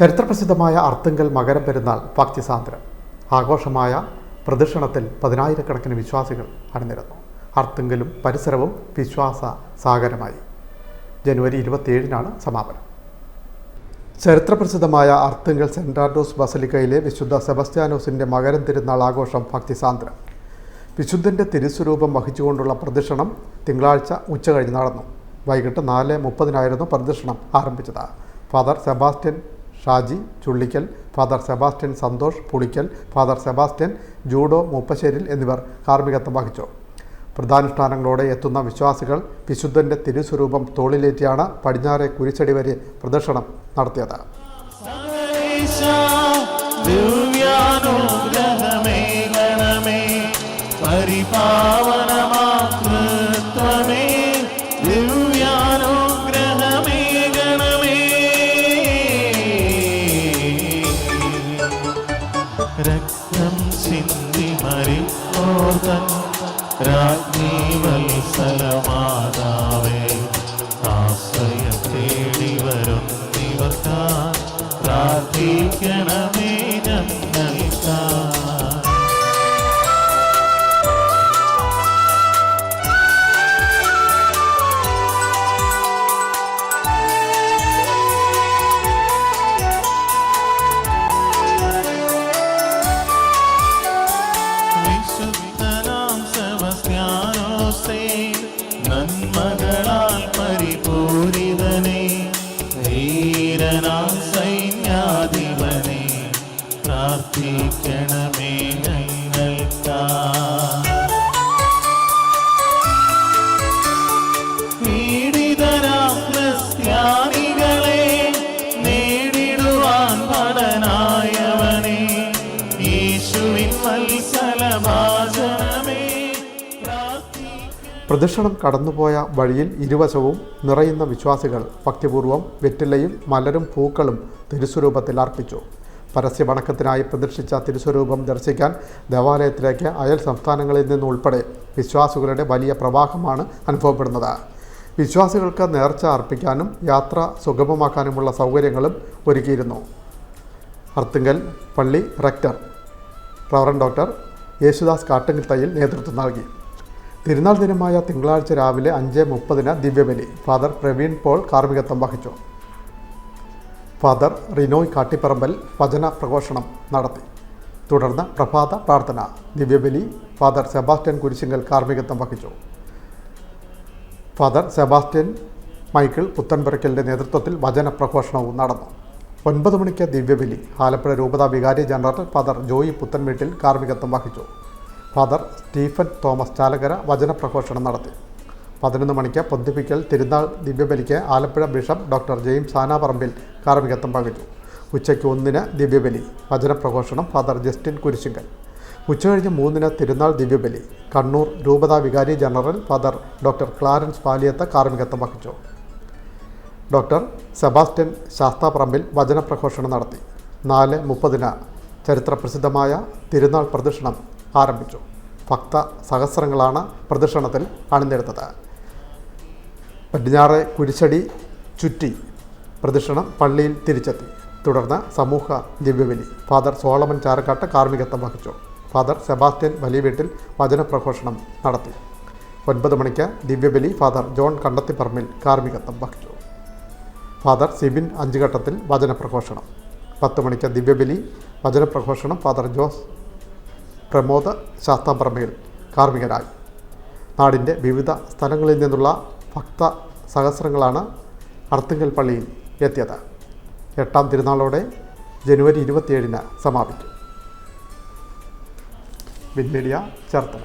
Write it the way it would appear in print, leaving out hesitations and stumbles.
ചരിത്രപ്രസിദ്ധമായ അർത്തുങ്കൽ മകരം പെരുന്നാൾ ഭക്തിസാന്ദ്രം ആഘോഷമായ പ്രദക്ഷിണത്തിൽ 10,000-കണക്കിന് വിശ്വാസികൾ അണിനിരന്നു. അർത്തുങ്കലും പരിസരവും വിശ്വാസ സാഗരമായി. ജനുവരി 27-നാണ് സമാപനം. ചരിത്രപ്രസിദ്ധമായ അർത്തുങ്കൽ സെൻറ് ആൻഡ്രൂസ് ബസലിക്കയിലെ വിശുദ്ധ സെബസ്ത്യാനോസിൻ്റെ മകരം തിരുനാൾ ആഘോഷം ഭക്തിസാന്ദ്രം. വിശുദ്ധൻ്റെ തിരുസ്വരൂപം വഹിച്ചുകൊണ്ടുള്ള പ്രദക്ഷിണം തിങ്കളാഴ്ച ഉച്ചകഴിഞ്ഞ് നടന്നു. വൈകിട്ട് 4:30-നായിരുന്നു പ്രദക്ഷിണം ആരംഭിച്ചത്. Father Sebastian Shaji Chullikkal, father Sebastian Santhosh Pulikkal, father Sebastian Judo Moopasseril എന്നിവർ കാർമ്മികത്വം വഹിച്ചു. പ്രധാനുഷ്ഠാനങ്ങളോടെ എത്തുന്ന വിശ്വാസികൾ വിശുദ്ധൻ്റെ തിരുസ്വരൂപം തോളിലേറ്റിയാണ് പടിഞ്ഞാറെ കുരിശടി വരെ പ്രദക്ഷിണം നടത്തിയത്. രക്തം ചിന്തി മരിപ്പോതൻ രാജ്ഞി വത്സലമാതാവേ, ആശ്രയം തേടി വരുന്നിവർക്കാർ പ്രാർത്ഥിക്കണമേ ഞങ്ങൾക്കാർ. നന്മകളാൽ പരിപൂരിതനേ, ധീരനാം സൈന്യാധിപനേ, പ്രാർത്ഥിക്കണമേ ഞങ്ങൾക്കായി. പീഡിതരാം ക്രിസ്ത്യാനികളെ നേടിടുവാൻ പടനായവനേ, യേശുവിൻ വത്സലഭാജനമേ. പ്രദക്ഷിണം കടന്നുപോയ വഴിയിൽ ഇരുവശവും നിറയുന്ന വിശ്വാസികൾ ഭക്തിപൂർവ്വം വെറ്റിലയും മലരും പൂക്കളും തിരുസ്വരൂപത്തിൽ അർപ്പിച്ചു. പരസ്യവണക്കത്തിനായി പ്രതിഷ്ഠിച്ച തിരുസ്വരൂപം ദർശിക്കാൻ ദേവാലയത്തിലേക്ക് അയൽ സംസ്ഥാനങ്ങളിൽ നിന്നുൾപ്പെടെ വിശ്വാസികളുടെ വലിയ പ്രവാഹമാണ് അനുഭവപ്പെടുന്നത്. വിശ്വാസികൾക്ക് നേർച്ച അർപ്പിക്കാനും യാത്ര സുഗമമാക്കാനുമുള്ള സൗകര്യങ്ങളും ഒരുക്കിയിരുന്നു. അർത്തുങ്കൽ പള്ളി rector reverend doctor Yesudas Kattunkal Thayyil നേതൃത്വം നൽകി. തിരുനാൾ ദിനമായ തിങ്കളാഴ്ച രാവിലെ 5:30-ന് ദിവ്യബലി. ഫാദർ പ്രവീൺ പോൾ കാർമ്മികത്വം വഹിച്ചു. ഫാദർ റിനോയ് കാട്ടിപ്പറമ്പൽ വചന പ്രഘോഷണം നടത്തി. തുടർന്ന് പ്രഭാത പ്രാർത്ഥന, ദിവ്യബലി. ഫാദർ സെബാസ്റ്റ്യൻ കുരിശിങ്കൽ കാർമ്മികത്വം വഹിച്ചു. ഫാദർ സെബാസ്റ്റ്യൻ മൈക്കിൾ പുത്തൻപുരയ്ക്കലിൻ്റെ നേതൃത്വത്തിൽ വചന പ്രഘോഷണവും നടന്നു. 9 മണിക്ക് ദിവ്യബലി. ആലപ്പുഴ രൂപതാ വികാരി ജനറൽ ഫാദർ ജോയി പുത്തൻവീട്ടിൽ കാർമ്മികത്വം വഹിച്ചു. ഫാദർ സ്റ്റീഫൻ തോമസ് ചാലകര വചനപ്രഘോഷണം നടത്തി. 11 മണിക്ക് പൊന്തിപ്പിക്കൽ തിരുനാൾ ദിവ്യബലിക്ക് Alappuzha bishop doctor James Anaparambil കാർമ്മികത്വം വഹിച്ചു. ഉച്ചയ്ക്ക് 1-ന് ദിവ്യബലി. വചനപ്രഘോഷണം ഫാദർ ജസ്റ്റിൻ കുരിശിങ്കൽ. ഉച്ചകഴിഞ്ഞ് 3-ന് തിരുനാൾ ദിവ്യബലി. കണ്ണൂർ രൂപതാ വികാരി general father doctor Clarence Paliyath കാർമ്മികത്വം വഹിച്ചു. ഡോക്ടർ സെബാസ്റ്റ്യൻ ശാസ്താപറമ്പിൽ വചനപ്രഘോഷണം നടത്തി. 4:30-ന് ചരിത്രപ്രസിദ്ധമായ തിരുനാൾ പ്രദക്ഷിണം ആരംഭിച്ചു. ഭക്ത സഹസ്രങ്ങളാണ് പ്രദക്ഷിണത്തിൽ അണിനിരന്നത്. പടിഞ്ഞാറെ കുരിശടി ചുറ്റി പ്രദക്ഷിണം പള്ളിയിൽ തിരിച്ചെത്തി. തുടർന്ന് സമൂഹ ദിവ്യബലി. ഫാദർ സോളമൻ ചാരക്കാട്ട് കാർമ്മികത്വം വഹിച്ചു. ഫാദർ സെബാസ്റ്റ്യൻ വലിയവീട്ടിൽ വചനപ്രഘോഷണം നടത്തി. 9 മണിക്ക് ദിവ്യബലി. ഫാദർ ജോൺ കണ്ടത്തിപ്പറമ്പിൽ കാർമ്മികത്വം വഹിച്ചു. ഫാദർ സിബിൻ അഞ്ചുഘട്ടത്തിൽ വചനപ്രഘോഷണം. 10 മണിക്ക് ദിവ്യബലി. വചനപ്രഘോഷണം ഫാദർ ജോസ് പ്രമോദ് ശാസ്താപറമ്പിൽ കാർമ്മികരായി. നാടിൻ്റെ വിവിധ സ്ഥലങ്ങളിൽ നിന്നുള്ള ഭക്ത സഹസ്രങ്ങളാണ് അർത്തുങ്കൽ പള്ളിയിൽ എത്തിയത്. 8-ാം തിരുനാളോടെ ജനുവരി 27-ന് സമാപിക്കും. വിൻമീഡിയ ചേർത്തല.